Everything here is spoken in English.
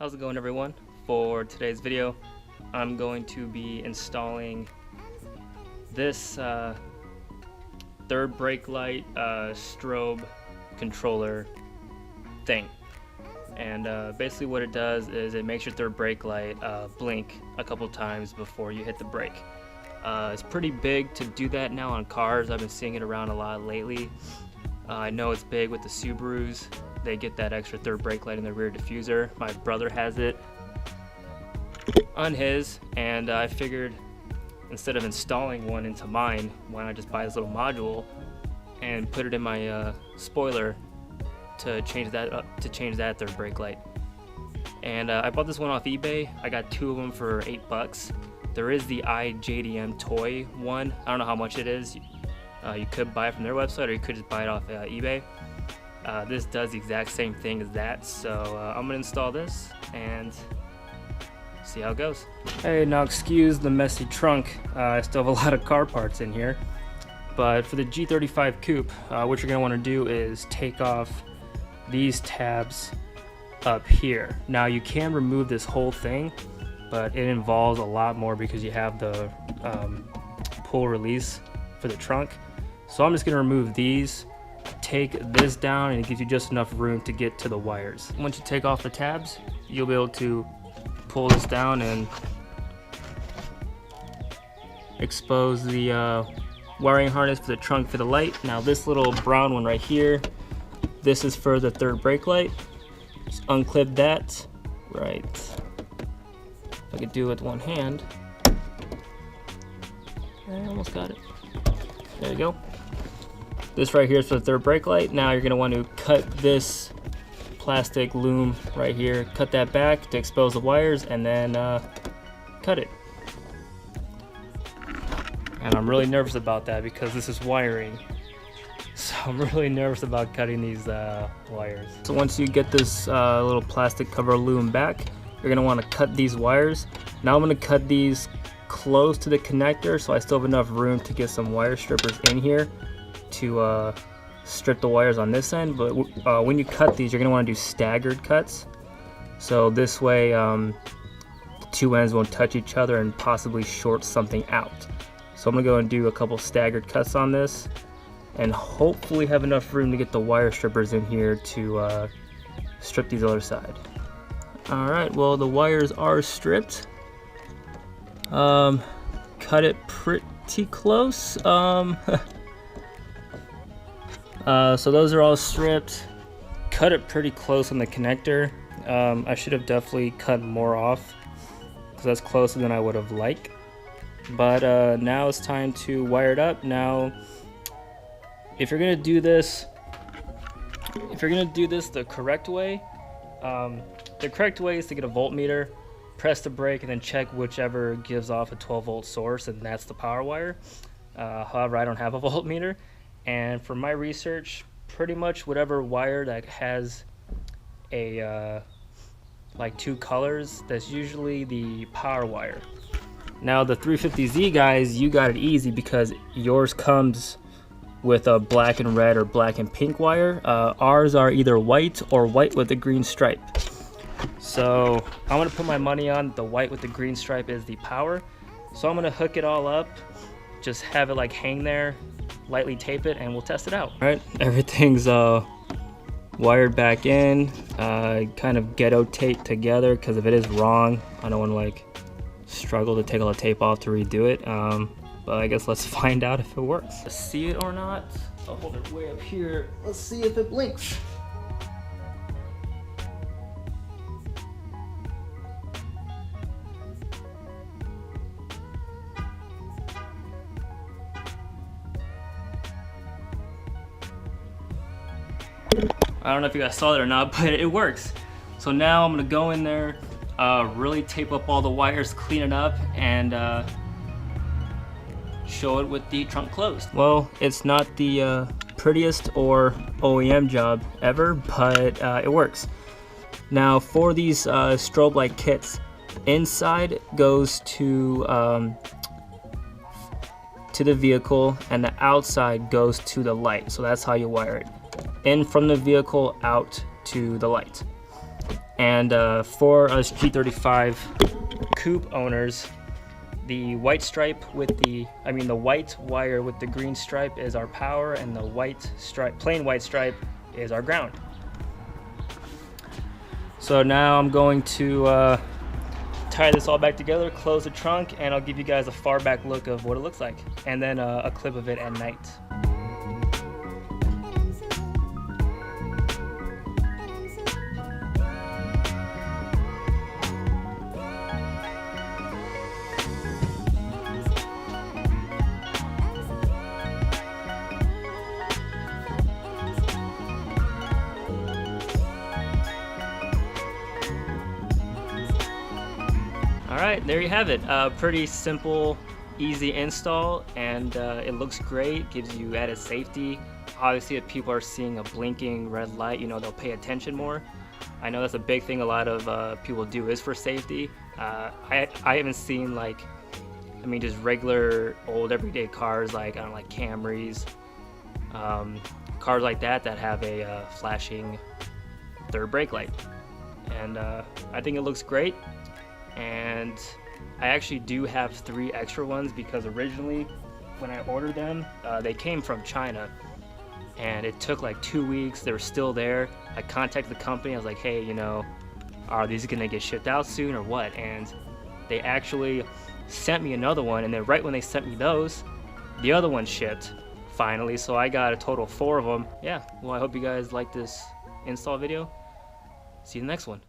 How's it going, everyone? For today's video, I'm going to be installing this third brake light strobe controller thing. And basically what it does is it makes your third brake light blink a couple times before you hit the brake. It's pretty big to do that now on cars. I've been seeing it around a lot lately. I know it's big with the Subarus. They get that extra third brake light in the rear diffuser. My brother has it on his, and I figured instead of installing one into mine, why not just buy this little module and put it in my spoiler to change that up, to change that third brake light. And I bought this one off eBay. I got two of them for $8. There is the iJDMTOY one. I don't know how much it is. You could buy it from their website, or you could just buy it off eBay. This does the exact same thing as that, so I'm gonna install this and see how it goes. Hey, now excuse the messy trunk. I still have a lot of car parts in here, but for the G35 coupe, what you're gonna want to do is take off these tabs up here. Now you can remove this whole thing, but it involves a lot more because you have the pull release for the trunk. So I'm just gonna remove these, take this down, and it gives you just enough room to get to the wires. Once you take off the tabs, you'll be able to pull this down and expose the wiring harness for the trunk for the light. Now this little brown one right here, this is for the third brake light. Just unclip that, right. If I could do it with one hand. I almost got it. There you go. This right here is for the third brake light. Now you're gonna want to cut this plastic loom right here, cut that back to expose the wires, and then cut it. And I'm really nervous about that because this is wiring. So I'm really nervous about cutting these wires. So once you get this little plastic cover loom back, you're gonna wanna cut these wires. Now I'm gonna cut these close to the connector, so I still have enough room to get some wire strippers in here to strip the wires on this end. But when you cut these, you're going to want to do staggered cuts, so this way the two ends won't touch each other and possibly short something out. So I'm going to go and do a couple staggered cuts on this and hopefully have enough room to get the wire strippers in here to strip these other side. Alright, well, the wires are stripped. Cut it pretty close. So those are all stripped. Cut it pretty close on the connector. I should have definitely cut more off because that's closer than I would have liked. But now it's time to wire it up. Now, if you're gonna do this, the correct way, is to get a voltmeter, press the brake, and then check whichever gives off a 12-volt source, and that's the power wire. However, I don't have a voltmeter. And for my research, pretty much whatever wire that has a like two colors, that's usually the power wire. Now the 350Z guys, you got it easy because yours comes with a black and red or black and pink wire. Ours are either white or white with a green stripe. So I'm gonna put my money on the white with the green stripe is the power. So I'm gonna hook it all up, just have it like hang there, lightly tape it, and we'll test it out. All right, everything's wired back in, kind of ghetto tape together, because if it is wrong, I don't want to like struggle to take all the tape off to redo it. But I guess let's find out if it works. Let's see it or not. I'll hold it way up here. Let's see if it blinks. I don't know if you guys saw that or not, but it works. So now I'm gonna go in there, really tape up all the wires, clean it up, and show it with the trunk closed. Well, it's not the prettiest or OEM job ever, but it works. Now for these strobe light kits, inside goes to the vehicle, and the outside goes to the light. So that's how you wire it. In from the vehicle out to the light. And for us G35 coupe owners, the white stripe with the white wire with the green stripe is our power, and the white stripe, plain white stripe, is our ground. So now I'm going to tie this all back together, close the trunk, and I'll give you guys a far back look of what it looks like, and then a clip of it at night. Alright, there you have it. Pretty simple, easy install, and it looks great, gives you added safety. Obviously, if people are seeing a blinking red light, you know, they'll pay attention more. I know that's a big thing a lot of people do, is for safety. I haven't seen, like, just regular old everyday cars like, I don't know, like Camrys, cars like that have a flashing third brake light. And I think it looks great. And I actually do have 3 extra ones, because originally when I ordered them, they came from China, and it took like 2 weeks. They were still there. I contacted the company. I was like, hey, you know, are these gonna get shipped out soon or what? And they actually sent me another one, and then right when they sent me those, the other one shipped finally. So I got a total of 4 of them. Yeah, well, I hope you guys like this install video. See you in the next one.